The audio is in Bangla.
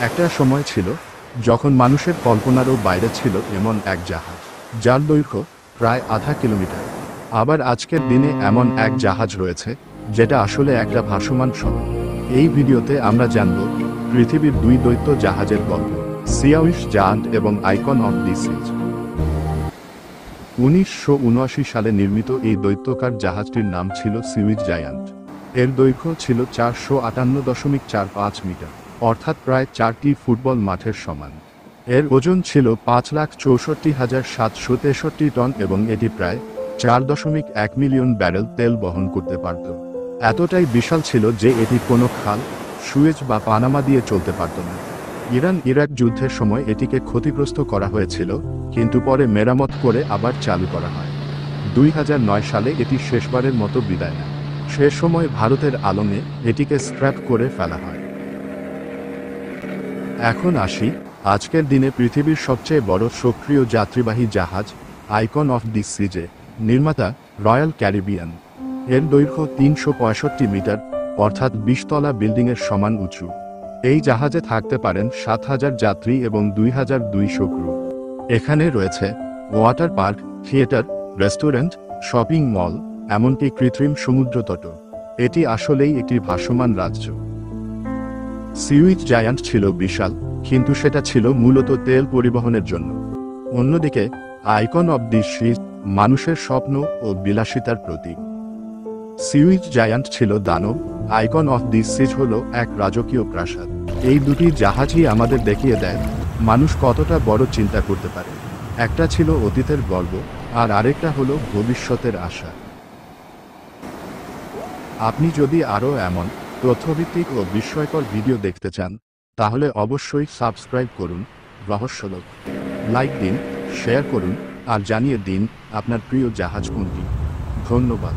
একটা সময় ছিল যখন মানুষের কল্পনারও বাইরে ছিল এমন এক জাহাজ যার দৈর্ঘ্য প্রায় 0.5 কিলোমিটার। আবার আজকের দিনে এমন এক জাহাজ রয়েছে যেটা আসলে একটা ভাসমান শহর। এই ভিডিওতে আমরা জানব পৃথিবীর দুই দৈত্য জাহাজের গল্প, সিউইশ জায়ান্ট এবং আইকন অফ দি সিজ। 1979 সালে নির্মিত এই দৈত্যাকার জাহাজটির নাম ছিল সিউইশ জায়ান্ট। এর দৈর্ঘ্য ছিল 458.45 মিটার, অর্থাৎ প্রায় 4টি ফুটবল মাঠের সমান। এর ওজন ছিল 5,64,763 টন এবং এটি প্রায় 4.1 মিলিয়ন ব্যারেল তেল বহন করতে পারত। এতটাই বিশাল ছিল যে এটি কোনো খাল, সুয়েজ বা পানামা দিয়ে চলতে পারত না। ইরান ইরাক যুদ্ধের সময় এটিকে ক্ষতিগ্রস্ত করা হয়েছিল, কিন্তু পরে মেরামত করে আবার চালু করা হয়। 2009 সালে এটি শেষবারের মতো বিদায় নেয়। সে সময় ভারতের আলমে এটিকে স্ক্র্যাপ করে ফেলা হয়। এখন আসি আজকের দিনে পৃথিবীর সবচেয়ে বড় সক্রিয় যাত্রীবাহী জাহাজ আইকন অফ দি সিজে। নির্মাতা রয়্যাল ক্যারিবিয়ান। এর দৈর্ঘ্য 365 মিটার, অর্থাৎ 20 তলা বিল্ডিংয়ের সমান উঁচু। এই জাহাজে থাকতে পারেন 7,000 যাত্রী এবং 2,200 ক্রু। এখানে রয়েছে water park, theatre, restaurant, shopping mall, এমনকি কৃত্রিম সমুদ্রতট। এটি আসলেই একটি ভাসমান রাজ্য। সিউইশ জায়ান্ট ছিল বিশাল, কিন্তু সেটা ছিল মূলত তেল পরিবহনের জন্য। অন্যদিকে আইকন অব দি সিজ মানুষের স্বপ্ন ও বিলাসিতার প্রতীক। সিউইশ জায়ান্ট ছিল দানব, আইকন অফ দি সিজ হল এক রাজকীয় প্রাসাদ। এই দুটি জাহাজই আমাদের দেখিয়ে দেয় মানুষ কতটা বড় চিন্তা করতে পারে। একটা ছিল অতীতের গর্ব, আর আরেকটা হলো ভবিষ্যতের আশা। আপনি যদি আরও এমন তথ্যভিত্তিক ও বিস্ময়কর ভিডিও দেখতে চান, তাহলে অবশ্যই সাবস্ক্রাইব করুন রহস্যলোক। লাইক দিন, শেয়ার করুন, আর জানিয়ে দিন আপনার প্রিয় জাহাজ কোনটি। ধন্যবাদ।